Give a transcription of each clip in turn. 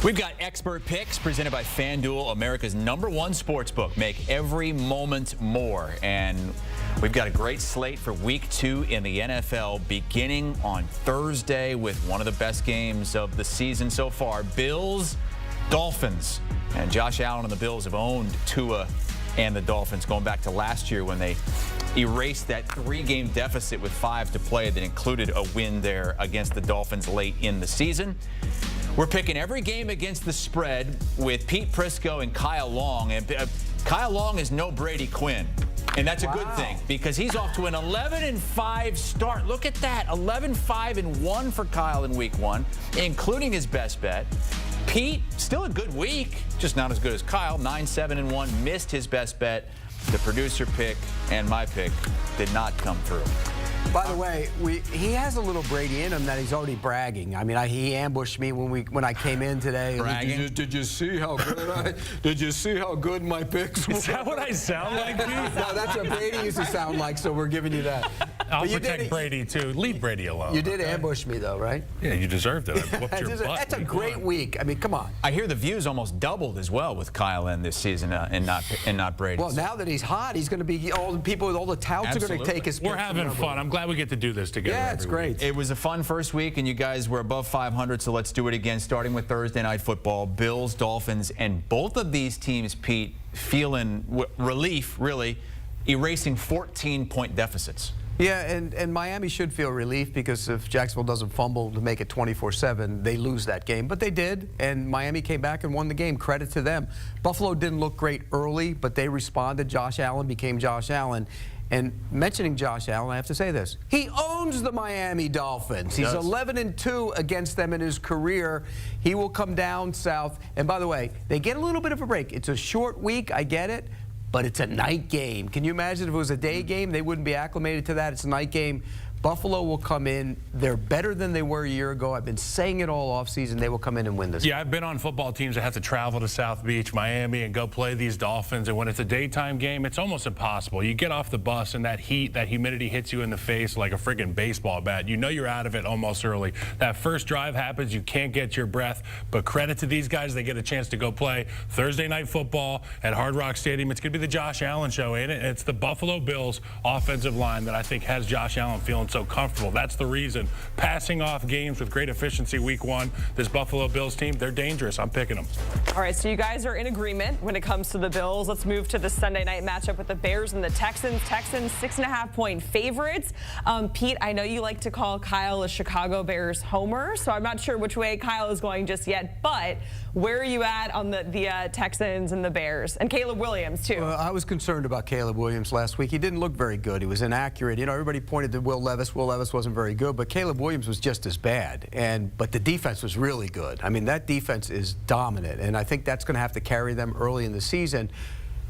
We've got expert picks presented by FanDuel, America's #1 sportsbook. Make every moment more. And we've got a great slate for Week 2 in the NFL, beginning on Thursday with one of the best games of the season so far. Bills, Dolphins. And Josh Allen and the Bills have owned Tua and the Dolphins going back to last year when they erased that 3-game deficit with 5 to play that included a win there against the Dolphins late in the season. We're picking every game against the spread with Pete Prisco and Kyle Long. And Kyle Long is no Brady Quinn. And that's a good thing because he's off to an 11-5 start. Look at that, 11-5-1 for Kyle in Week 1, including his best bet. Pete, still a good week, just not as good as Kyle, 9-7-1, missed his best bet. The producer pick and my pick did not come through. By the way, he has a little Brady in him that he's already bragging. I mean, he ambushed me when I came in today. Bragging? Did you see how good did you see how good my picks were? Is that what I sound like, Pete? No, that's what Brady used to sound like, so we're giving you that. I'll protect Brady, too. Leave Brady alone. You did ambush me, though, right? Yeah, you deserved it. I whooped your butt. That's a great week. I mean, come on. I hear the views almost doubled as well with Kyle in this season and not Brady. Well, now that he's hot, he's going to be all the people with all the touts are going to take his picks. We're having fun. I'm glad we get to do this together. Yeah, it's great. It was a fun first week, and you guys were above 500, so let's do it again, starting with Thursday Night Football. Bills, Dolphins, and both of these teams, Pete, feeling relief, really, erasing 14-point deficits. Yeah, and Miami should feel relief because if Jacksonville doesn't fumble to make it 24-7, they lose that game. But they did, and Miami came back and won the game. Credit to them. Buffalo didn't look great early, but they responded. Josh Allen became Josh Allen. And mentioning Josh Allen, I have to say this. He owns the Miami Dolphins. He's 11-2 against them in his career. He will come down south. And by the way, they get a little bit of a break. It's a short week, I get it, but it's a night game. Can you imagine if it was a day game? They wouldn't be acclimated to that. It's a night game. Buffalo will come in. They're better than they were a year ago. I've been saying it all offseason. They will come in and win this. Yeah, I've been on football teams that have to travel to South Beach, Miami, and go play these Dolphins. And when it's a daytime game, it's almost impossible. You get off the bus and that heat, that humidity hits you in the face like a friggin' baseball bat. You know you're out of it almost early. That first drive happens. You can't get your breath. But credit to these guys. They get a chance to go play Thursday Night Football at Hard Rock Stadium. It's going to be the Josh Allen show, ain't it? It's the Buffalo Bills offensive line that I think has Josh Allen feeling so comfortable. That's the reason. Passing off games with great efficiency Week 1. This Buffalo Bills team, they're dangerous. I'm picking them. All right, so you guys are in agreement when it comes to the Bills. Let's move to the Sunday night matchup with the Bears and the Texans. Texans 6.5-point favorites. Pete, I know you like to call Kyle a Chicago Bears homer, so I'm not sure which way Kyle is going just yet, but where are you at on the Texans and the Bears? And Caleb Williams, too. I was concerned about Caleb Williams last week. He didn't look very good. He was inaccurate. You know, everybody pointed to Will Levis. Will Levis wasn't very good, but Caleb Williams was just as bad. But the defense was really good. I mean, that defense is dominant, and I think that's going to have to carry them early in the season.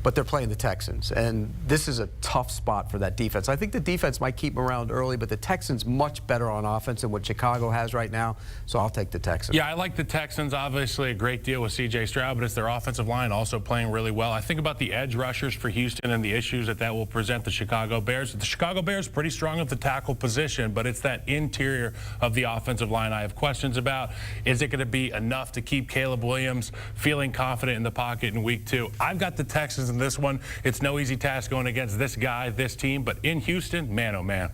But they're playing the Texans, and this is a tough spot for that defense. I think the defense might keep them around early, but the Texans much better on offense than what Chicago has right now, so I'll take the Texans. Yeah, I like the Texans. Obviously, a great deal with C.J. Stroud, but it's their offensive line also playing really well. I think about the edge rushers for Houston and the issues that will present the Chicago Bears. The Chicago Bears pretty strong at the tackle position, but it's that interior of the offensive line I have questions about. Is it going to be enough to keep Caleb Williams feeling confident in the pocket in Week 2? I've got the Texans in this one. It's no easy task going against this guy, this team, but in Houston, man, oh man.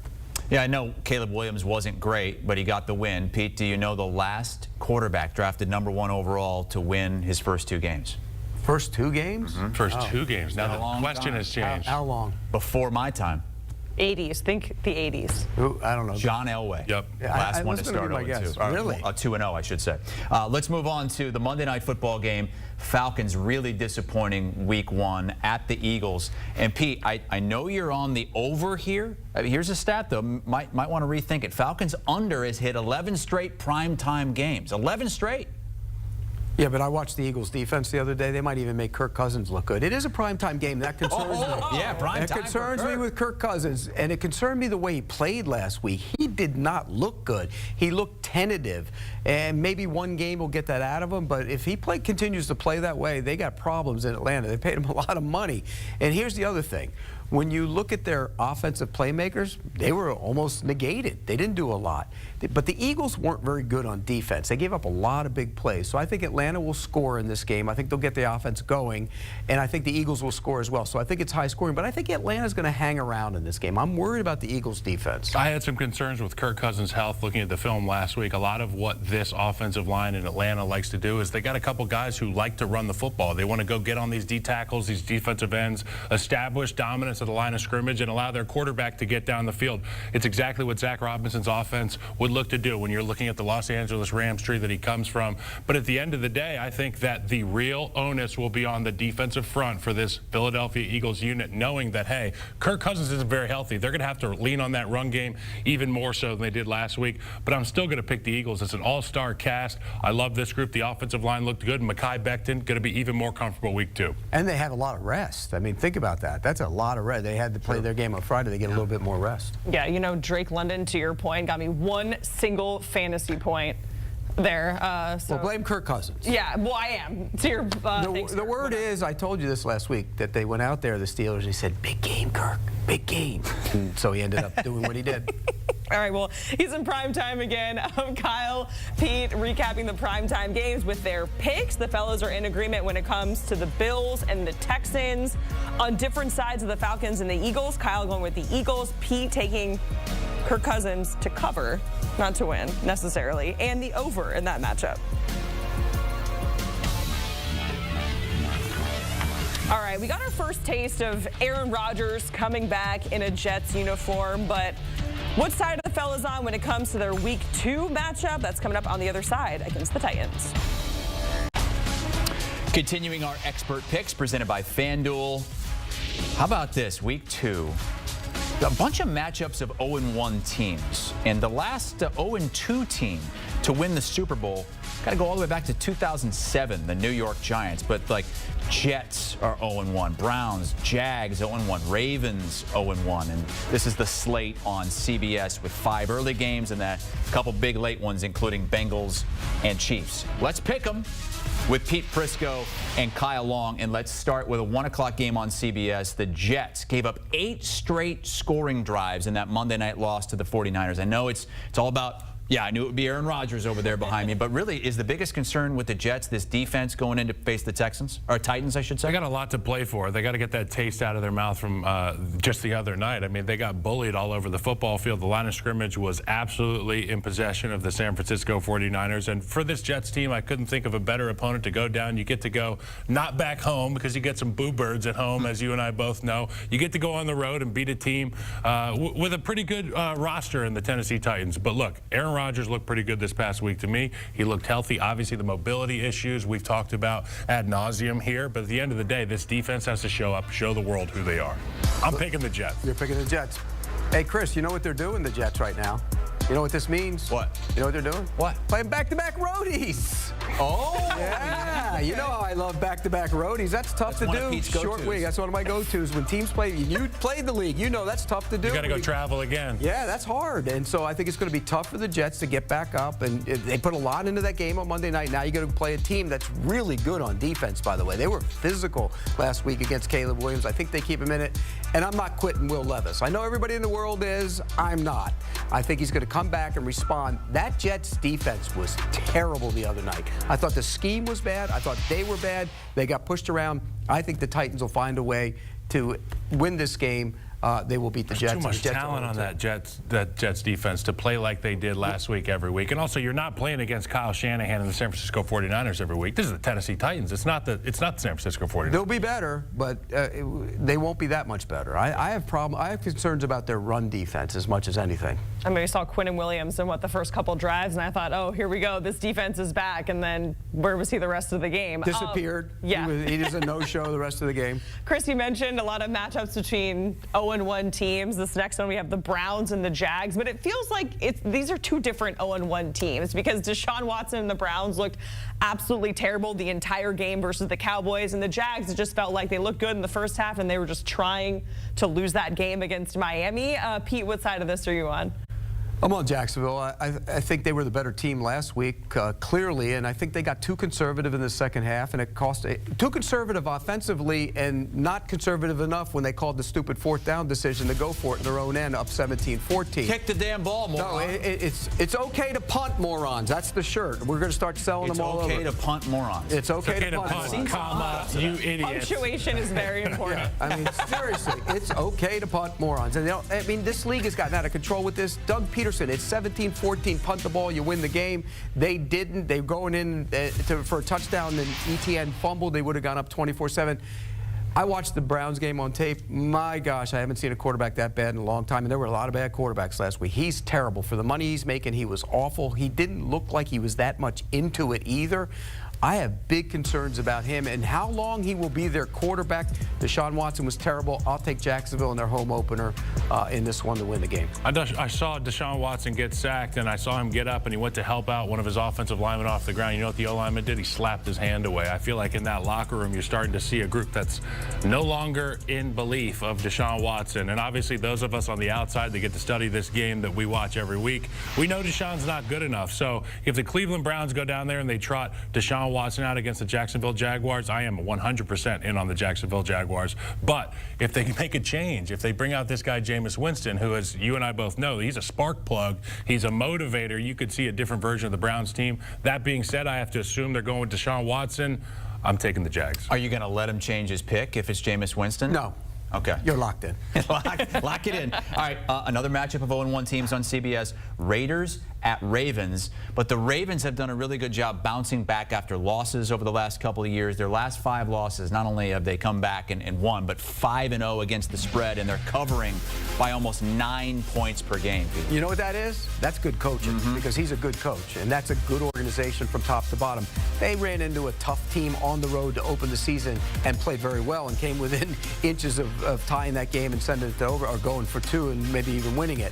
Yeah, I know Caleb Williams wasn't great, but he got the win. Pete, do you know the last quarterback drafted #1 overall to win his first 2 games? First 2 games? First 2 games. Now the question has changed. How long? Before my time. 80s. Think the 80s. I don't know. John Elway. Yep. Last one to start 0-2. Really? 2-0, I should say. Let's move on to the Monday Night Football game. Falcons really disappointing Week 1 at the Eagles. And Pete, I know you're on the over here. Here's a stat, though. Might want to rethink it. Falcons under has hit 11 straight primetime games. 11 straight. Yeah, but I watched the Eagles defense the other day. They might even make Kirk Cousins look good. It is a primetime game. That concerns me. Yeah, primetime. That concerns me with Kirk Cousins. And it concerned me the way he played last week. He did not look good. He looked tentative. And maybe one game will get that out of him. But if he continues to play that way, they got problems in Atlanta. They paid him a lot of money. And here's the other thing. when you look at their offensive playmakers, they were almost negated. They didn't do a lot. But the Eagles weren't very good on defense. They gave up a lot of big plays. So I think Atlanta will score in this game. I think they'll get the offense going, and I think the Eagles will score as well. So I think it's high scoring, but I think Atlanta's going to hang around in this game. I'm worried about the Eagles' defense. I had some concerns with Kirk Cousins' health looking at the film last week. A lot of what this offensive line in Atlanta likes to do is they got a couple guys who like to run the football. They want to go get on these D tackles, these defensive ends, establish dominance at the line of scrimmage, and allow their quarterback to get down the field. It's exactly what Zach Robinson's offense would look to do when you're looking at the Los Angeles Rams tree that he comes from. But at the end of the day, I think that the real onus will be on the defensive front for this Philadelphia Eagles unit, knowing that, hey, Kirk Cousins isn't very healthy. They're going to have to lean on that run game even more so than they did last week. But I'm still going to pick the Eagles. It's an all-star cast. I love this group. The offensive line looked good. Mekhi Becton going to be even more comfortable week 2. And they had a lot of rest. I mean, think about that. That's a lot of rest. They had to play their game on Friday. They get a little bit more rest. Yeah, you know, Drake London, to your point, got me one single fantasy point there. Well, blame Kirk Cousins. Yeah, well, I am. To your, the word is, I told you this last week, that they went out there, the Steelers, they said, big game, Kirk, big game. And so he ended up doing what he did. All right, well, he's in prime time again. Kyle, Pete, recapping the primetime games with their picks. The fellows are in agreement when it comes to the Bills and the Texans. On different sides of the Falcons and the Eagles, Kyle going with the Eagles, Pete taking Kirk Cousins to cover, not to win necessarily, and the over in that matchup. All right, we got our first taste of Aaron Rodgers coming back in a Jets uniform, but what side are the fellas on when it comes to their Week 2 matchup? That's coming up on the other side against the Titans. Continuing our expert picks presented by FanDuel. How about this, Week 2? A bunch of matchups of 0-1 teams. And the last 0-2 team to win the Super Bowl, got to go all the way back to 2007, the New York Giants. But like Jets are 0-1, Browns, Jags 0-1, Ravens 0-1. And this is the slate on CBS with 5 early games and a couple big late ones, including Bengals and Chiefs. Let's pick them with Pete Prisco and Kyle Long. And let's start with a 1 o'clock game on CBS. The Jets gave up 8 straight scoring drives in that Monday night loss to the 49ers. I know it's all about, yeah, I knew it would be Aaron Rodgers over there behind me, but really, is the biggest concern with the Jets this defense going in to face the Texans, or Titans, I should say? They got a lot to play for. They got to get that taste out of their mouth from just the other night. I mean, they got bullied all over the football field. The line of scrimmage was absolutely in possession of the San Francisco 49ers. And for this Jets team, I couldn't think of a better opponent to go down. You get to go not back home because you get some boo birds at home, as you and I both know. You get to go on the road and beat a team with a pretty good roster in the Tennessee Titans. But look, Aaron Rodgers looked pretty good this past week to me. He looked healthy. Obviously, the mobility issues we've talked about ad nauseum here. But at the end of the day, this defense has to show up, show the world who they are. I'm picking the Jets. You're picking the Jets. Hey, Chris, you know what they're doing, the Jets, right now? You know what this means? What? You know what they're doing? What? Playing back-to-back roadies. Oh! Yeah, you know how I love back-to-back roadies. That's tough to one of do. Pete's Short go-tos. week. That's one of my go-tos. When teams play, you played the league. You know that's tough to do. You got to go travel again. Yeah, that's hard. And so I think it's going to be tough for the Jets to get back up. And they put a lot into that game on Monday night. Now you got to play a team that's really good on defense, by the way. They were physical last week against Caleb Williams. I think they keep him in it. And I'm not quitting Will Levis. I know everybody in the world is. I'm not. I think he's going to come back and respond. That Jets defense was terrible the other night. I thought the scheme was bad. I thought they were bad. They got pushed around. I think the Titans will find a way to win this game. They will beat the Jets. Too much talent on that Jets defense to play like they did last week every week. And also, you're not playing against Kyle Shanahan and the San Francisco 49ers every week. This is the Tennessee Titans. It's not the San Francisco 49ers. They'll be better, but they won't be that much better. I have concerns about their run defense as much as anything. I mean, we saw Quinnen Williams in the first couple drives, and I thought, oh, here we go. This defense is back. And then where was he the rest of the game? Disappeared. Yeah. He was a no-show the rest of the game. Chris, you mentioned a lot of matchups between 0-1 teams. This next one, we have the Browns and the Jags. But it feels like these are 2 different 0-1 teams because Deshaun Watson and the Browns looked absolutely terrible the entire game versus the Cowboys. And the Jags, it just felt like they looked good in the first half, and they were just trying to lose that game against Miami. Pete, what side of this are you on? I'm on Jacksonville. I think they were the better team last week, clearly, and I think they got too conservative in the second half, and it cost too conservative offensively and not conservative enough when they called the stupid fourth down decision to go for it in their own end, up 17-14. Kick the damn ball, moron. No, it's okay to punt, morons. That's the shirt. We're going to start selling them all over. It's okay to punt, morons. It's okay to punt, comma, you idiots. Punctuation is very important. Yeah, I mean, seriously, it's okay to punt, morons. And I mean, this league has gotten out of control with this. Doug Peterson, it's 17-14, punt the ball, you win the game. They didn't. They were going in for a touchdown, and ETN fumbled. They would have gone up 24-7. I watched the Browns game on tape. My gosh, I haven't seen a quarterback that bad in a long time, and there were a lot of bad quarterbacks last week. He's terrible. For the money he's making, he was awful. He didn't look like he was that much into it either. I have big concerns about him and how long he will be their quarterback. Deshaun Watson was terrible. I'll take Jacksonville in their home opener in this one to win the game. I saw Deshaun Watson get sacked, and I saw him get up, and he went to help out one of his offensive linemen off the ground. You know what the O-lineman did? He slapped his hand away. I feel like in that locker room, you're starting to see a group that's no longer in belief of Deshaun Watson. And obviously, those of us on the outside that get to study this game that we watch every week, we know Deshaun's not good enough. So if the Cleveland Browns go down there and they trot Deshaun Watson out against the Jacksonville Jaguars, I am 100% in on the Jacksonville Jaguars. But if they make a change, if they bring out this guy, Jameis Winston, who, as you and I both know, he's a spark plug, he's a motivator, you could see a different version of the Browns team. That being said, I have to assume they're going with Deshaun Watson. I'm taking the Jags. Are you going to let him change his pick if it's Jameis Winston? No. Okay. You're locked in. Lock it in. All right, another matchup of 0-1 teams on CBS. Raiders at Ravens. But the Ravens have done a really good job bouncing back after losses over the last couple of years. Their last 5 losses, not only have they come back and won, but 5-0 against the spread, and they're covering by almost 9 points per game. You know what that is? That's good coaching, because he's a good coach, and that's a good organization from top to bottom. They ran into a tough team on the road to open the season and played very well and came within inches of tying that game and sending it to over, or going for 2 and maybe even winning it.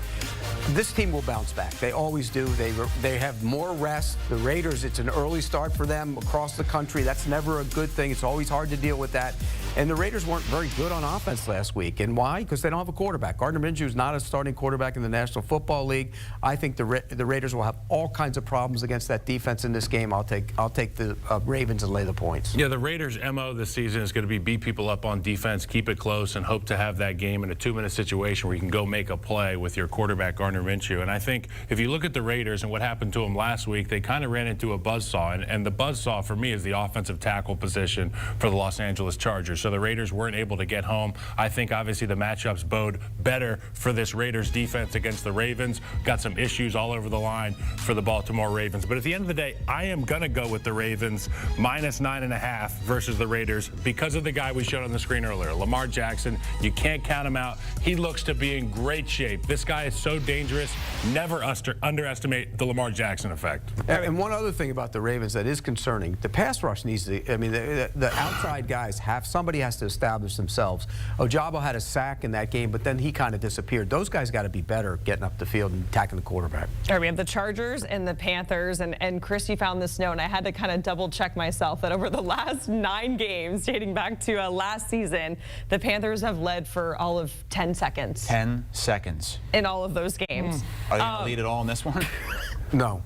This team will bounce back. They always do. They have more rest. The Raiders, it's an early start for them across the country. That's never a good thing. It's always hard to deal with that. And the Raiders weren't very good on offense last week. And why? Because they don't have a quarterback. Gardner Minshew is not a starting quarterback in the National Football League. I think the Raiders will have all kinds of problems against that defense in this game. I'll take the Ravens and lay the points. Yeah, the Raiders' MO this season is going to be beat people up on defense, keep it close, and hope to have that game in a 2-minute situation where you can go make a play with your quarterback, Gardner Minshew. And I think if you look at the Raiders and what happened to them last week, they kind of ran into a buzzsaw. And the buzzsaw for me is the offensive tackle position for the Los Angeles Chargers. So the Raiders weren't able to get home. I think obviously the matchups bode better for this Raiders defense against the Ravens. Got some issues all over the line for the Baltimore Ravens. But at the end of the day, I am going to go with the Ravens minus 9.5 versus the Raiders because of the guy we showed on the screen earlier, Lamar Jackson. You can't count him out. He looks to be in great shape. This guy is so dangerous. Never underestimate the Lamar Jackson effect. And one other thing about the Ravens that is concerning, the pass rush needs to, I mean, the outside guys somebody has to establish themselves. Ojabo had a sack in that game, but then he kind of disappeared. Those guys got to be better getting up the field and attacking the quarterback. All right, we have the Chargers and the Panthers, and Chris, you found this note, and I had to kind of double check myself that over the last 9 games, dating back to last season, the Panthers have led for all of 10 seconds. 10 seconds. In all of those games. Are they going to lead it all in this one? No.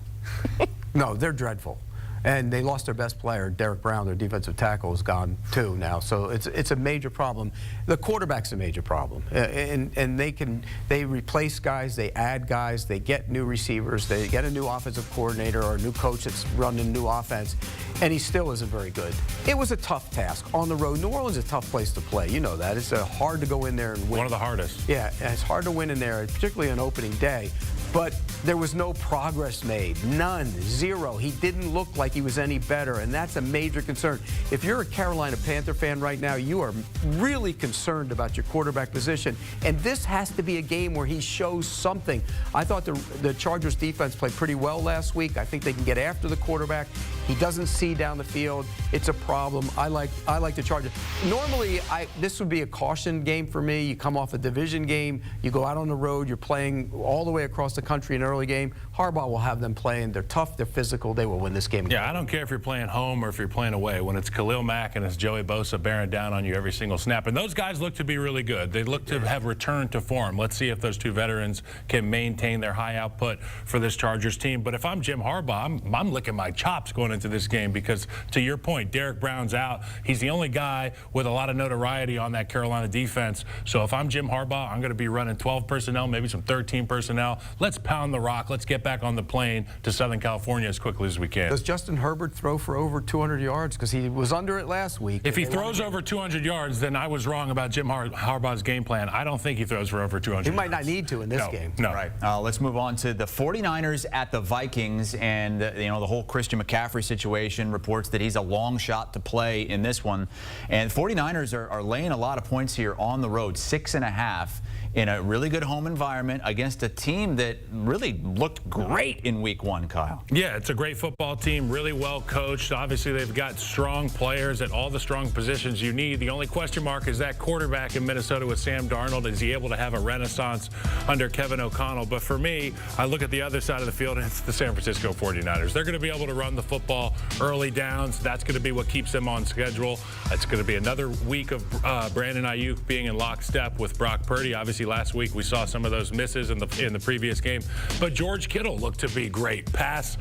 No, they're dreadful. And they lost their best player, Derek Brown. Their defensive tackle is gone too now. So it's a major problem. The quarterback's a major problem. And they replace guys, they add guys, they get new receivers, they get a new offensive coordinator or a new coach that's running a new offense, and he still isn't very good. It was a tough task on the road. New Orleans is a tough place to play. You know that. It's hard to go in there and win. One of the hardest. Yeah, it's hard to win in there, particularly on opening day. But there was no progress made. None. 0. He didn't look like he was any better, and that's a major concern. If you're a Carolina Panther fan right now, you are really concerned about your quarterback position, and this has to be a game where he shows something. I thought the Chargers defense played pretty well last week. I think they can get after the quarterback. He doesn't see down the field. It's a problem. I like the Chargers. Normally, this would be a caution game for me. You come off a division game. You go out on the road. You're playing all the way across the country in an early game. Harbaugh will have them playing. They're tough, they're physical, they will win this game. Yeah, I don't care if you're playing home or if you're playing away. When it's Khalil Mack and it's Joey Bosa bearing down on you every single snap. And those guys look to be really good. They look to have returned to form. Let's see if those two veterans can maintain their high output for this Chargers team. But if I'm Jim Harbaugh, I'm licking my chops going into this game because, to your point, Derek Brown's out. He's the only guy with a lot of notoriety on that Carolina defense. So if I'm Jim Harbaugh, I'm going to be running 12 personnel, maybe some 13 personnel. Let's pound the rock. Let's get back on the plane to Southern California as quickly as we can. Does Justin Herbert throw for over 200 yards? Because he was under it last week. If he throws over 200 yards, then I was wrong about Jim Harbaugh's game plan. I don't think he throws for over 200 He might yards. not need to in this game. No. Right. Let's move on to the 49ers at the Vikings. And, the whole Christian McCaffrey situation reports that he's a long shot to play in this one. And 49ers are laying a lot of points here on the road, 6.5 in a really good home environment against a team that really looked great in week 1, Kyle. Yeah, it's a great football team, really well coached. Obviously, they've got strong players at all the strong positions you need. The only question mark is that quarterback in Minnesota with Sam Darnold. Is he able to have a renaissance under Kevin O'Connell? But for me, I look at the other side of the field, and it's the San Francisco 49ers. They're going to be able to run the football early downs. That's going to be what keeps them on schedule. It's going to be another week of Brandon Ayuk being in lockstep with Brock Purdy. Obviously, last week we saw some of those misses in the previous game. But George Kittle looked to be great. Pass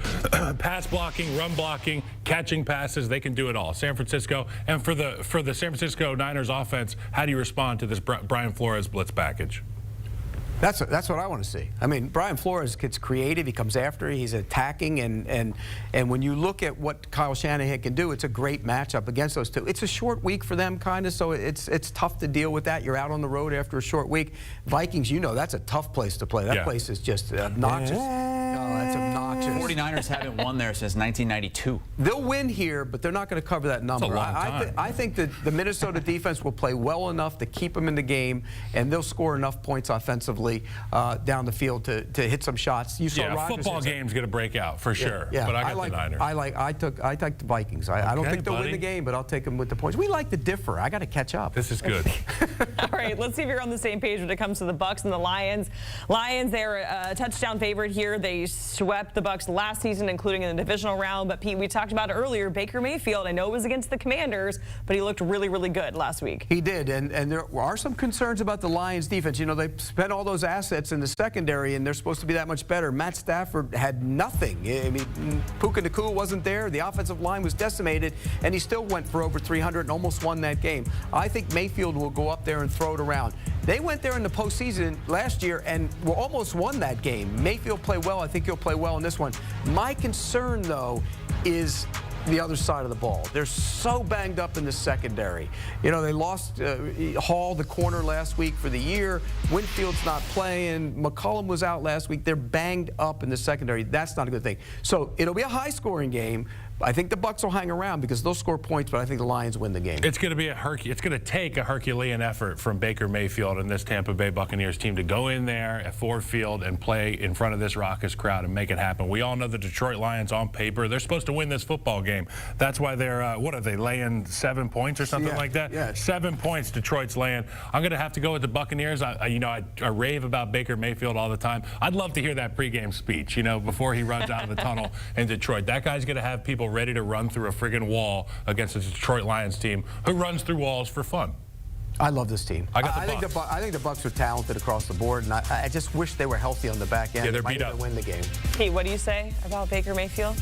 blocking, run blocking, catching passes. They can do it all. San Francisco. And for the San Francisco Niners offense, how do you respond to this Brian Flores blitz package? That's what I want to see. I mean, Brian Flores gets creative. He comes after. He's attacking, and when you look at what Kyle Shanahan can do, it's a great matchup against those two. It's a short week for them, kind of, so it's tough to deal with that. You're out on the road after a short week. Vikings, that's a tough place to play. That place is just obnoxious. No, that's obnoxious. 49ers haven't won there since 1992. They'll win here, but they're not going to cover that number. That's a long time. I think that the Minnesota defense will play well enough to keep them in the game, and they'll score enough points offensively down the field to hit some shots. You saw Rodgers football game's going to break out for sure. Yeah, but I got the Niners. I took the Vikings. I don't think they'll win the game, but I'll take them with the points. We like to differ. I got to catch up. This is good. All right, let's see if you're on the same page when it comes to the Bucs and the Lions. Lions, they're a touchdown favorite here. They swept the Bucs last season, including in the divisional round. But Pete, we talked about earlier, Baker Mayfield. I know it was against the Commanders, but he looked really, really good last week. He did, and there are some concerns about the Lions defense. They spent all those assets in the secondary, and they're supposed to be that much better. Matt Stafford had nothing. I mean, Puka Nacua wasn't there. The offensive line was decimated, and he still went for over 300 and almost won that game. I think Mayfield will go up there and throw it around. They went there in the postseason last year and almost won that game. Mayfield played well. I think he'll play well in this one. My concern, though, is the other side of the ball. They're so banged up in the secondary. They lost Hall, the corner, last week for the year. Winfield's not playing. McCollum was out last week. They're banged up in the secondary. That's not a good thing. So it'll be a high-scoring game. I think the Bucs will hang around because they'll score points, but I think the Lions win the game. It's going to be it's going to take a Herculean effort from Baker Mayfield and this Tampa Bay Buccaneers team to go in there at Ford Field and play in front of this raucous crowd and make it happen. We all know the Detroit Lions on paper, they're supposed to win this football game. That's why they're, what are they, laying 7 points or something like that? Yeah. 7 points Detroit's laying. I'm going to have to go with the Buccaneers. I rave about Baker Mayfield all the time. I'd love to hear that pregame speech, before he runs out of the tunnel in Detroit. That guy's going to have people ready to run through a friggin' wall against the Detroit Lions team who runs through walls for fun. I love this team. I think the Bucs are talented across the board, and I just wish they were healthy on the back end. Yeah, they're might beat up. even win the game. Pete, what do you say about Baker Mayfield?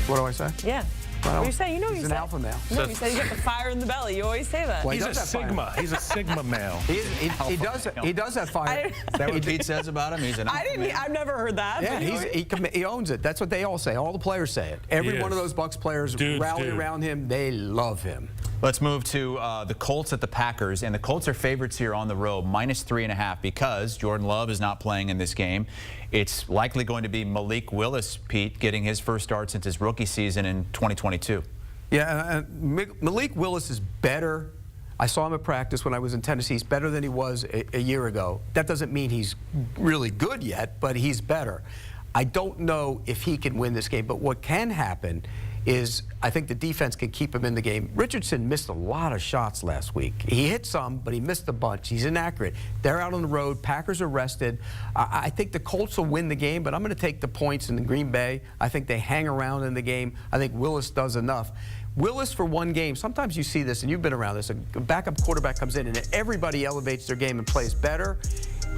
What do I say? Yeah. What do you say? He's you an say. alpha male. No, you said you got the fire in the belly. You always say that. Well, He's a Sigma. He's a Sigma male. He does have fire. Is that what Pete says about him? He's an alpha male? I've never heard that. Yeah, he owns it. That's what they all say. All the players say it. Every one of those Bucs players rally around him. They love him. Let's move to the Colts at the Packers, and the Colts are favorites here on the road, -3.5, because Jordan Love is not playing in this game. It's likely going to be Malik Willis, Pete, getting his first start since his rookie season in 2022. Yeah, Malik Willis is better. I saw him at practice when I was in Tennessee. He's better than he was a year ago. That doesn't mean he's really good yet, but he's better. I don't know if he can win this game, but what can happen is I think the defense can keep him in the game. Richardson missed a lot of shots last week. He hit some, but he missed a bunch. He's inaccurate. They're out on the road. Packers are rested. I think the Colts will win the game, but I'm going to take the points in the Green Bay. I think they hang around in the game. I think Willis does enough. Willis for one game, sometimes you see this, and you've been around this, a backup quarterback comes in and everybody elevates their game and plays better.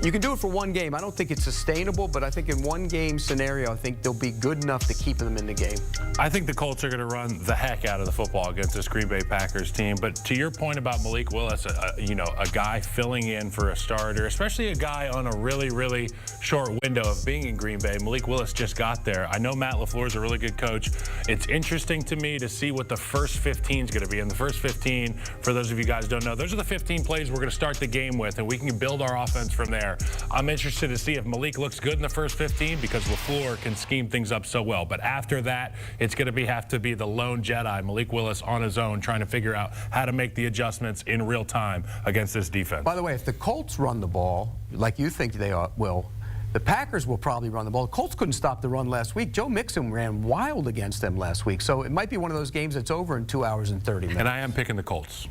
You can do it for one game. I don't think it's sustainable, but I think in one game scenario, I think they'll be good enough to keep them in the game. I think the Colts are going to run the heck out of the football against this Green Bay Packers team. But to your point about Malik Willis, a guy filling in for a starter, especially a guy on a really, really short window of being in Green Bay. Malik Willis just got there. I know Matt LaFleur is a really good coach. It's interesting to me to see what the first 15 is going to be. And the first 15, for those of you guys who don't know, those are the 15 plays we're going to start the game with, and we can build our offense from there. I'm interested to see if Malik looks good in the first 15 because LaFleur can scheme things up so well. But after that, it's going to have to be the lone Jedi, Malik Willis, on his own, trying to figure out how to make the adjustments in real time against this defense. By the way, if the Colts run the ball like you think they will, the Packers will probably run the ball. The Colts couldn't stop the run last week. Joe Mixon ran wild against them last week. So it might be one of those games that's over in 2 hours and 30 minutes. And I am picking the Colts,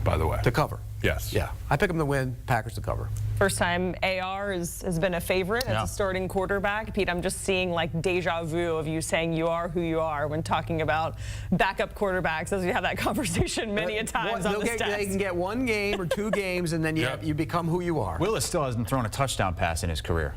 by the way. To cover. Yes. Yeah. I pick them to win, Packers to cover. First time AR has been a favorite as a starting quarterback. Pete, I'm just seeing like deja vu of you saying you are who you are when talking about backup quarterbacks, as we have that conversation many a times on this test. They can get one game or two games, and then you become who you are. Willis still hasn't thrown a touchdown pass in his career.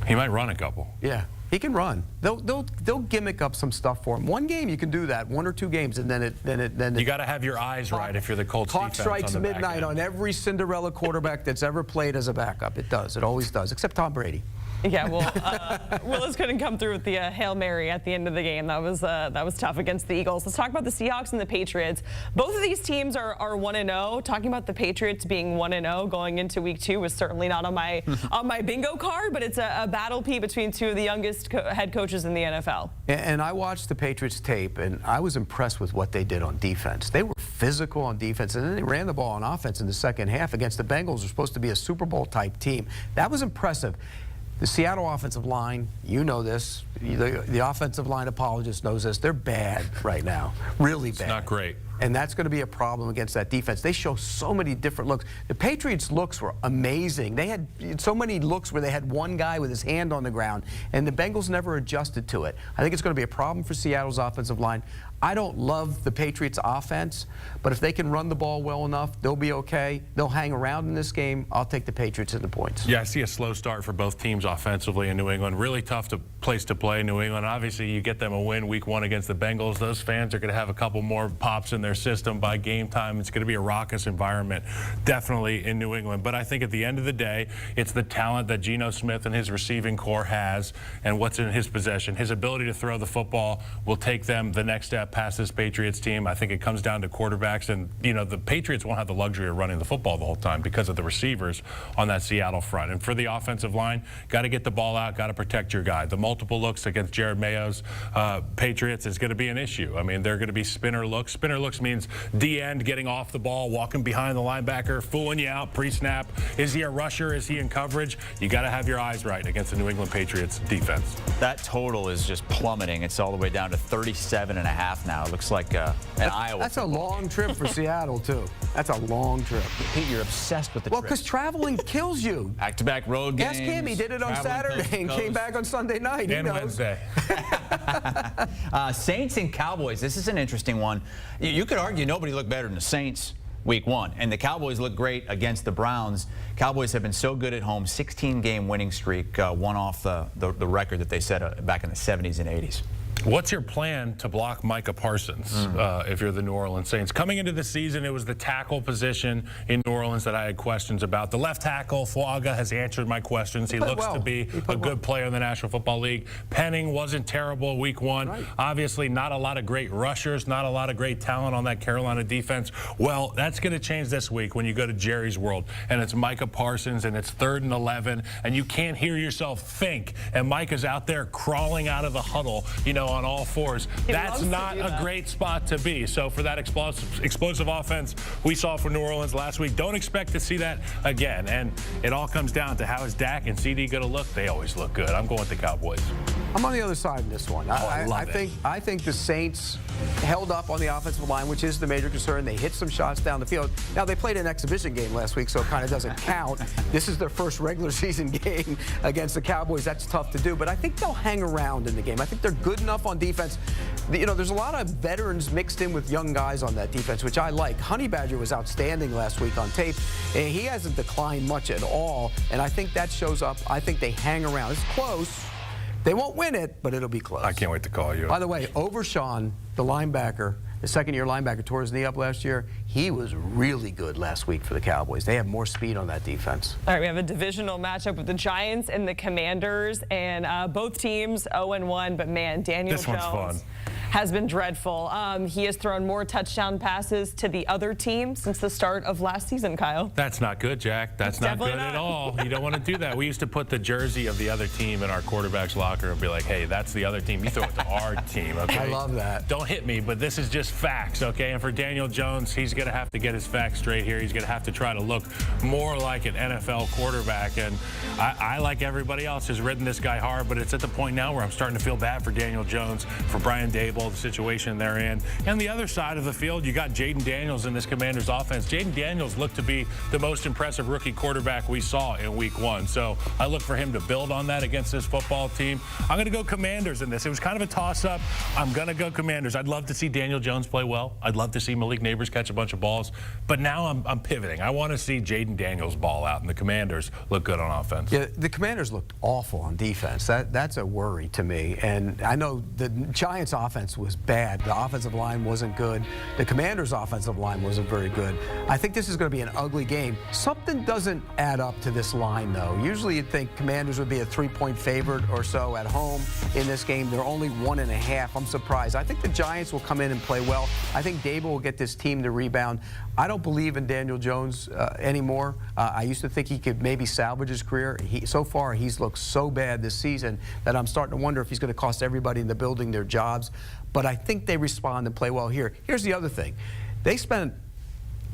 He might run a couple. Yeah. He can run. They'll gimmick up some stuff for him. One game you can do that, 1 or 2 games, and then you got to have your eyes right if you're the Colts clock defense. Strikes midnight on every Cinderella quarterback that's ever played as a backup. It does. It always does, except Tom Brady. Yeah, well, Willis couldn't come through with the Hail Mary at the end of the game. That was tough against the Eagles. Let's talk about the Seahawks and the Patriots. Both of these teams are 1-0. Talking about the Patriots being 1-0 going into week 2 was certainly not on my bingo card, but it's a battle, Pete, between two of the youngest head coaches in the NFL. And I watched the Patriots tape, and I was impressed with what they did on defense. They were physical on defense, and then they ran the ball on offense in the second half against the Bengals, who are supposed to be a Super Bowl type team. That was impressive. The Seattle offensive line, you know this. The offensive line apologist knows this. They're bad right now, really bad. It's not great. And that's going to be a problem against that defense. They show so many different looks. The Patriots' looks were amazing. They had so many looks where they had one guy with his hand on the ground, and the Bengals never adjusted to it. I think it's going to be a problem for Seattle's offensive line. I don't love the Patriots' offense, but if they can run the ball well enough, they'll be okay. They'll hang around in this game. I'll take the Patriots in the points. Yeah, I see a slow start for both teams offensively in New England. Really tough place to play, New England. Obviously, you get them a win week 1 against the Bengals. Those fans are going to have a couple more pops in their system by game time. It's going to be a raucous environment, definitely in New England. But I think at the end of the day, it's the talent that Geno Smith and his receiving core has and what's in his possession. His ability to throw the football will take them the next step past this Patriots team. I think it comes down to quarterbacks, and the Patriots won't have the luxury of running the football the whole time because of the receivers on that Seattle front. And for the offensive line, got to get the ball out, got to protect your guy. The multiple looks against Jared Mayo's Patriots is going to be an issue. I mean, they're going to be spinner looks. Spinner looks means D-end getting off the ball, walking behind the linebacker, fooling you out pre-snap. Is he a rusher? Is he in coverage? You got to have your eyes right against the New England Patriots defense. That total is just plummeting. It's all the way down to 37.5 now. It looks like an Iowa. That's a long trip for Seattle, too. That's a long trip. Pete, you're obsessed with the Well, trip. because traveling kills you. Back-to-back road games. Ask him. He did it on Saturday and came back on Sunday night. And Wednesday. Saints and Cowboys. This is an interesting one. You could argue nobody looked better than the Saints week 1. And the Cowboys look great against the Browns. Cowboys have been so good at home. 16-game winning streak, one off the record that they set back in the 70s and 80s. What's your plan to block Micah Parsons if you're the New Orleans Saints? Coming into the season, it was the tackle position in New Orleans that I had questions about. The left tackle, Fuaga, has answered my questions. He looks to be a good player in the National Football League. Penning wasn't terrible week 1. Right. Obviously, not a lot of great rushers, not a lot of great talent on that Carolina defense. Well, that's going to change this week when you go to Jerry's World, and it's Micah Parsons, and it's 3rd and 11, and you can't hear yourself think, and Micah's out there crawling out of the huddle, on all fours. That's not a great spot to be. So for that explosive offense we saw for New Orleans last week, don't expect to see that again. And it all comes down to how is Dak and CD going to look? They always look good. I'm going with the Cowboys. I'm on the other side of this one. I think the Saints held up on the offensive line, which is the major concern. They hit some shots down the field. Now, they played an exhibition game last week, so it kind of doesn't count. This is their first regular season game against the Cowboys. That's tough to do, but I think they'll hang around in the game. I think they're good enough on defense. You know, there's a lot of veterans mixed in with young guys on that defense, which I like. Honey Badger was outstanding last week on tape, and he hasn't declined much at all, and I think that shows up. I think they hang around. It's close. They won't win it, but it'll be close. I can't wait to call you. By the way, Overshawn, the linebacker, the second-year linebacker, tore his knee up last year. He was really good last week for the Cowboys. They have more speed on that defense. All right, we have a divisional matchup with the Giants and the Commanders, and both teams 0-1, but man, Daniel Jones has been dreadful. He has thrown more touchdown passes to the other team since the start of last season, Kyle. That's not good, Jack. That's not good at all. You don't want to do that. We used to put the jersey of the other team in our quarterback's locker and be like, hey, that's the other team. You throw it to our team, okay? I love that. Don't hit me, but this is just facts, okay? And for Daniel Jones, he's going to have to get his facts straight here. He's going to have to try to look more like an NFL quarterback. And I like everybody else, has ridden this guy hard, but it's at the point now where I'm starting to feel bad for Daniel Jones, for Brian Dable, the situation they're in. And the other side of the field, you got Jaden Daniels in this Commanders offense. Jaden Daniels looked to be the most impressive rookie quarterback we saw in week 1. So I look for him to build on that against this football team. I'm going to go Commanders in this. It was kind of a toss-up. I'm going to go Commanders. I'd love to see Daniel Jones play well. I'd love to see Malik Neighbors catch a bunch of balls. But now I'm pivoting. I want to see Jaden Daniels ball out, and the Commanders look good on offense. Yeah, the Commanders looked awful on defense. That's a worry to me. And I know the Giants' offense was bad. The offensive line wasn't good. The Commanders' offensive line wasn't very good. I think this is going to be an ugly game. Something doesn't add up to this line, though. Usually you'd think Commanders would be a 3-point favorite or so at home in this game. They're only 1.5. I'm surprised. I think the Giants will come in and play well. I think Dable will get this team to rebound. I don't believe in Daniel Jones anymore. I used to think he could maybe salvage his career. So far, he's looked so bad this season that I'm starting to wonder if he's going to cost everybody in the building their jobs. But I think they respond and play well here. Here's the other thing. They spent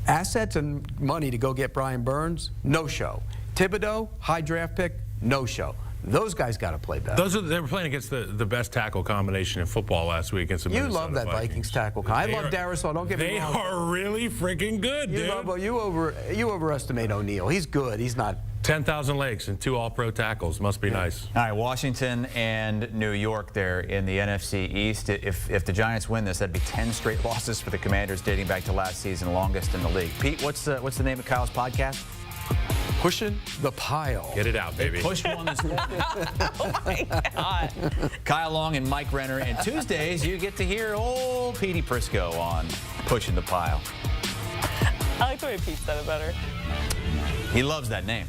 assets and money to go get Brian Burns. No show. Thibodeau, high draft pick, no show. Those guys got to play better. They were playing against the best tackle combination in football last week against the Minnesota Vikings. You love that Vikings tackle. I love Darisaw. Don't get me wrong. They are really freaking good, dude. You overestimate O'Neal. He's good. He's not. 10,000 legs and 2 all-pro tackles. Must be nice. All right, Washington and New York there in the NFC East. If the Giants win this, that'd be 10 straight losses for the Commanders dating back to last season, longest in the league. Pete, what's the name of Kyle's podcast? Pushing the Pile. Get it out, baby. Push one this morning. Oh, my God. Kyle Long and Mike Renner. And Tuesdays, you get to hear old Petey Prisco on Pushing the Pile. I like the way Pete said it better. He loves that name.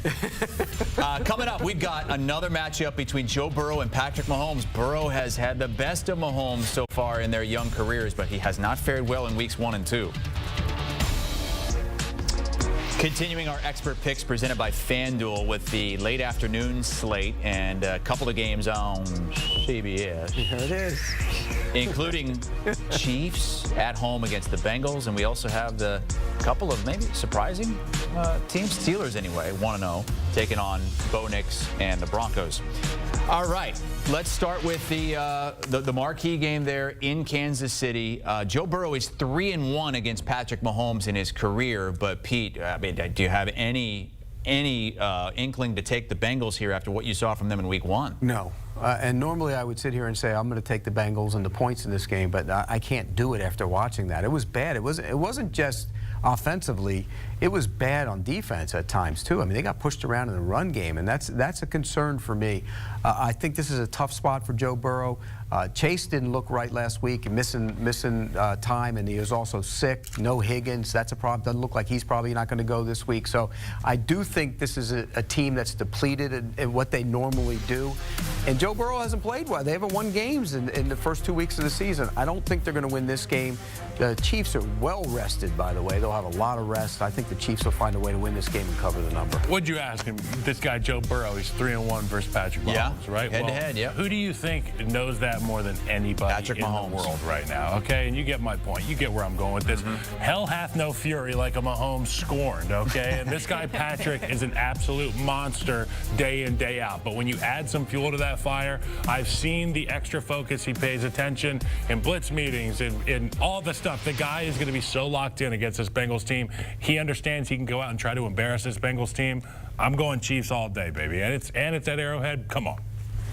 Coming up, we've got another matchup between Joe Burrow and Patrick Mahomes. Burrow has had the best of Mahomes so far in their young careers, but he has not fared well in weeks 1 and 2. Continuing our expert picks presented by FanDuel with the late afternoon slate and a couple of games on CBS. Here it is. Including Chiefs at home against the Bengals. And we also have the couple of maybe surprising teams, Steelers anyway, 1-0, taking on Bo Nix and the Broncos. All right, let's start with the marquee game there in Kansas City. Joe Burrow is 3-1 against Patrick Mahomes in his career. But Pete, I mean, do you have any inkling to take the Bengals here after what you saw from them in week 1? No. And normally I would sit here and say I'm going to take the Bengals and the points in this game, but I can't do it after watching that. It was bad. It wasn't just offensively. It was bad on defense at times too. I mean, they got pushed around in the run game, and that's a concern for me. I think this is a tough spot for Joe Burrow. Chase didn't look right last week, missing time, and he was also sick. No Higgins. That's a problem. Doesn't look like he's probably not going to go this week. So I do think this is a team that's depleted in what they normally do. And Joe Burrow hasn't played well. They haven't won games in the first 2 weeks of the season. I don't think they're going to win this game. The Chiefs are well rested, by the way. They'll They'll have a lot of rest. I think the Chiefs will find a way to win this game and cover the number. What'd you ask him? This guy, Joe Burrow, he's 3-1 versus Patrick Mahomes, right? Head-to-head, yeah. Who do you think knows that more than anybody Patrick in Mahomes. the world right now? Okay, and you get my point. You get where I'm going with this. Hell hath no fury like a Mahomes scorned, okay? And this guy, Patrick, is an absolute monster day in, day out. But when you add some fuel to that fire, I've seen the extra focus. He pays attention in blitz meetings and all the stuff. The guy is going to be so locked in against this Bengals team. He understands he can go out and try to embarrass this Bengals team. I'm going Chiefs all day, baby. And it's at Arrowhead. Come on.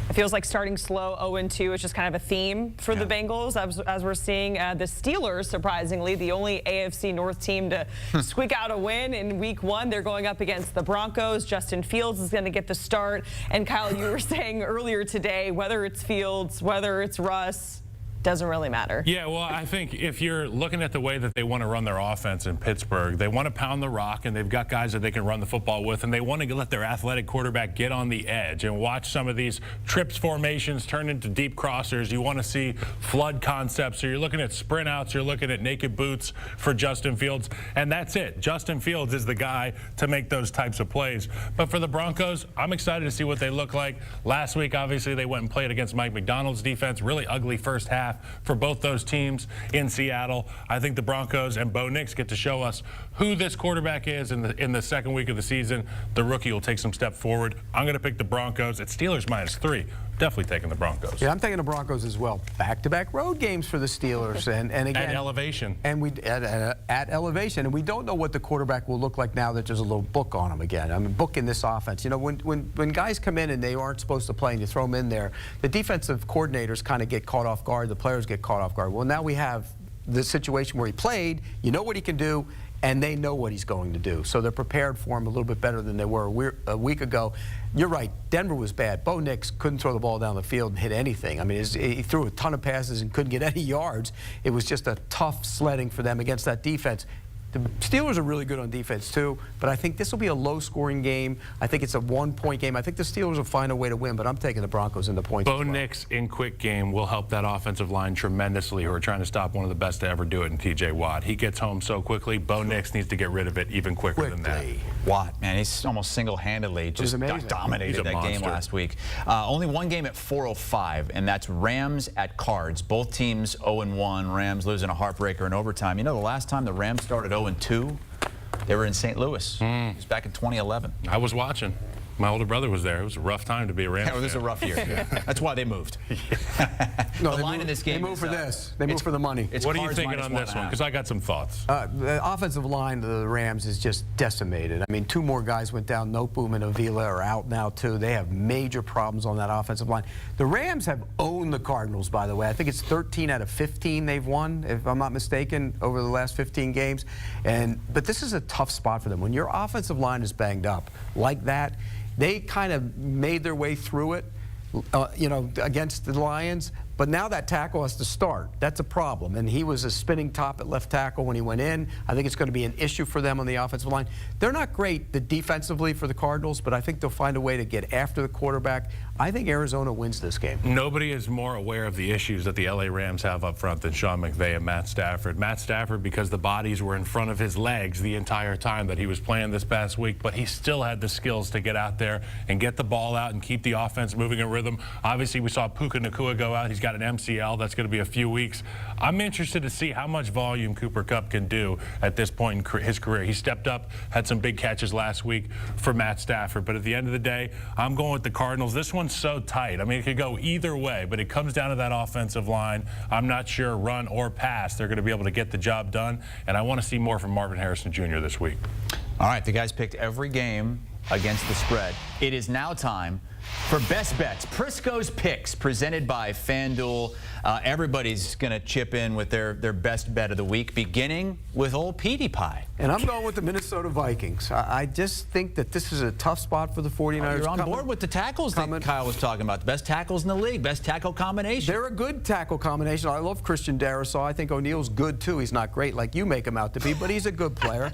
It feels like starting slow 0-2 is just kind of a theme for the Bengals, as we're seeing the Steelers, surprisingly, the only AFC North team to squeak out a win in week 1. They're going up against the Broncos. Justin Fields is going to get the start. And Kyle, you were saying earlier today, whether it's Fields, whether it's Russ, doesn't really matter. Yeah, well, I think if you're looking at the way that they want to run their offense in Pittsburgh, they want to pound the rock, and they've got guys that they can run the football with, and they want to let their athletic quarterback get on the edge and watch some of these trips formations turn into deep crossers. You want to see flood concepts. So you're looking at sprint outs, you're looking at naked boots for Justin Fields, and that's it. Justin Fields is the guy to make those types of plays. But for the Broncos, I'm excited to see what they look like. Last week, obviously, they went and played against Mike McDonald's defense. Really ugly first half for both those teams in Seattle. I think the Broncos and Bo Nix get to show us who this quarterback is in the second week of the season. The rookie will take some step forward. I'm going to pick the Broncos. It's Steelers -3. Definitely taking the Broncos. Yeah, I'm taking the Broncos as well. Back-to-back road games for the Steelers, and again at elevation. And we at elevation, and we don't know what the quarterback will look like now that there's a little book on him again. I mean, book in this offense. You know, when guys come in and they aren't supposed to play, and you throw them in there, the defensive coordinators kind of get caught off guard. The players get caught off guard. Well, now we have the situation where he played. You know what he can do, and they know what he's going to do. So they're prepared for him a little bit better than they were a week ago. You're right. Denver was bad. Bo Nix couldn't throw the ball down the field and hit anything. I mean, he threw a ton of passes and couldn't get any yards. It was just a tough sledding for them against that defense. The Steelers are really good on defense, too, but I think this will be a low-scoring game. I think it's a one-point game. I think the Steelers will find a way to win, but I'm taking the Broncos in the points. Bo Nix in quick game will help that offensive line tremendously, who are trying to stop one of the best to ever do it in T.J. Watt. He gets home so quickly. Bo Nix needs to get rid of it even quicker than that. Watt, man, he's almost single-handedly just dominated that game last week. Only one game at 4:05, and that's Rams at Cards. Both teams 0-1. Rams losing a heartbreaker in overtime. You know, the last time the Rams started 0-2, they were in St. Louis. It was back in 2011. I was watching. My older brother was there. It was a rough time to be a Rams fan. It was a rough year. That's why they moved. No, the line in this game they moved for this. They moved for the money. What are you thinking on this one? Because I got some thoughts. The offensive line of the Rams is just decimated. I mean, 2 more guys went down. Noteboom and Avila are out now, too. They have major problems on that offensive line. The Rams have owned the Cardinals, by the way. I think it's 13 out of 15 they've won, if I'm not mistaken, over the last 15 games. But this is a tough spot for them. When your offensive line is banged up like that, they kind of made their way through it, you know, against the Lions. But now that tackle has to start. That's a problem. And he was a spinning top at left tackle when he went in. I think it's going to be an issue for them on the offensive line. They're not great defensively for the Cardinals, but I think they'll find a way to get after the quarterback. I think Arizona wins this game. Nobody is more aware of the issues that the L.A. Rams have up front than Sean McVay and Matt Stafford. Matt Stafford, because the bodies were in front of his legs the entire time that he was playing this past week, but he still had the skills to get out there and get the ball out and keep the offense moving in rhythm. Obviously, we saw Puka Nacua go out. He's got an MCL. That's going to be a few weeks. I'm interested to see how much volume Cooper Kupp can do at this point in his career. He stepped up, had some big catches last week for Matt Stafford. But at the end of the day, I'm going with the Cardinals. This one's so tight. I mean, it could go either way, but it comes down to that offensive line. I'm not sure, run or pass, they're going to be able to get the job done. And I want to see more from Marvin Harrison Jr. this week. All right, the guys picked every game against the spread. It is now time for Best Bets. Prisco's Picks, presented by FanDuel. Everybody's going to chip in with their best bet of the week, beginning with old Petey Pie. And I'm going with the Minnesota Vikings. I just think that this is a tough spot for the 49ers. You're on board with the tackles that Kyle was talking about. The best tackles in the league, best tackle combination. They're a good tackle combination. I love Christian Darrisaw. I think O'Neal's good, too. He's not great like you make him out to be, but he's a good player.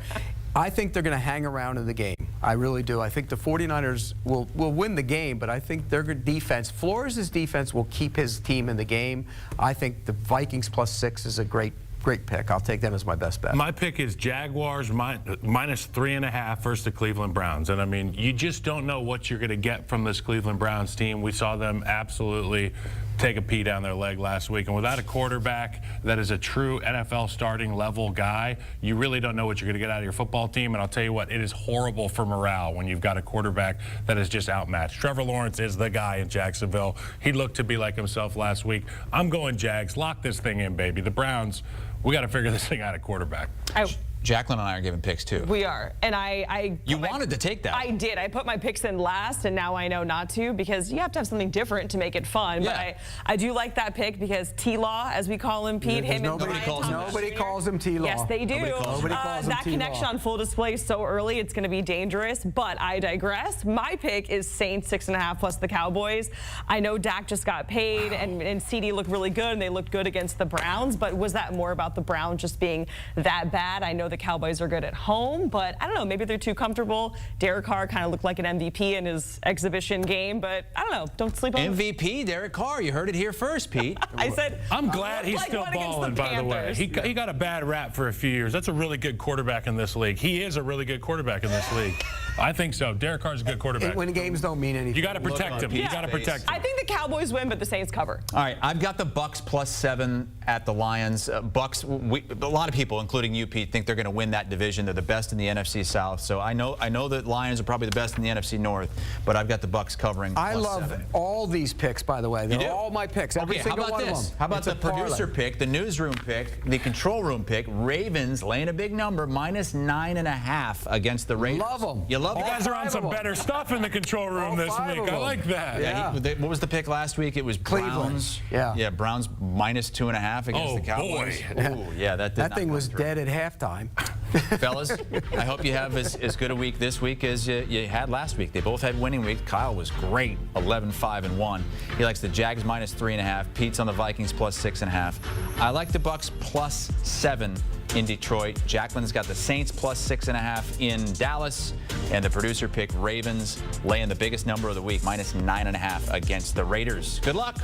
I think they're going to hang around in the game. I really do. I think the 49ers will win the game, but I think their defense, Flores' defense, will keep his team in the game. I think the Vikings +6 is a great great pick. I'll take them as my best bet. My pick is Jaguars minus 3.5 versus the Cleveland Browns. And I mean, you just don't know what you're going to get from this Cleveland Browns team. We saw them absolutely take a pee down their leg last week. And without a quarterback that is a true NFL starting level guy, you really don't know what you're going to get out of your football team. And I'll tell you what, it is horrible for morale when you've got a quarterback that is just outmatched. Trevor Lawrence is the guy in Jacksonville. He looked to be like himself last week. I'm going Jags. Lock this thing in, baby. The Browns, we got to figure this thing out at quarterback. Jacqueline and I are giving picks too. We are. And You wanted to take that. I did. I put my picks in last, and now I know not to, because you have to have something different to make it fun. Yeah. But I do like that pick because T-Law, as we call him, Pete, him and nobody calls him that. Nobody calls him T-Law. Yes, they do. Nobody calls him that T-Law. connection on full display so early, it's going to be dangerous. But I digress. My pick is Saints 6.5 plus the Cowboys. I know Dak just got paid, and CD looked really good, and they looked good against the Browns. But was that more about the Browns just being that bad? I know the Cowboys are good at home, but I don't know, maybe they're too comfortable. Derek Carr kind of looked like an MVP in his exhibition game, but I don't know, don't sleep on MVP, Derek Carr. You heard it here first, Pete. I said, I'm glad he's like still one against balling, the by the way. Panthers. He got a bad rap for a few years. That's a really good quarterback in this league. He is a really good quarterback in this league. I think so. Derek Carr's a good quarterback. When games don't mean anything. You got to protect him. You got to protect him. I think the Cowboys win, but the Saints cover. All right, I've got the Bucks +7 at the Lions. Bucks, a lot of people, including you, Pete, think they're going to win that division. They're the best in the NFC South. So I know that Lions are probably the best in the NFC North, but I've got the Bucks covering I +7. love all these picks, by the way. They're all my picks. Every Okay, how single about one this? of them. How about It's a the producer parlay. pick, the newsroom pick, the control room pick? Ravens laying a big number, -9.5 against the Raiders. Love them. You love You them? guys are on some better stuff in the control room All this five week. of I them. like that. Yeah. What was the pick last week? It was Cleveland. Browns. Yeah. Browns -2.5 against Oh, the Cowboys. boy. Ooh, yeah, that did That not thing come was through. dead at halftime. Fellas, I hope you have as good a week this week as you had last week. They both had winning weeks. Kyle was great, 11-5-1. He likes the Jags -3.5. Pete's on the Vikings +6.5. I like the Bucks +7 in Detroit. Jacqueline's got the Saints +6.5 in Dallas. And the producer picked Ravens laying the biggest number of the week, -9.5 against the Raiders. Good luck.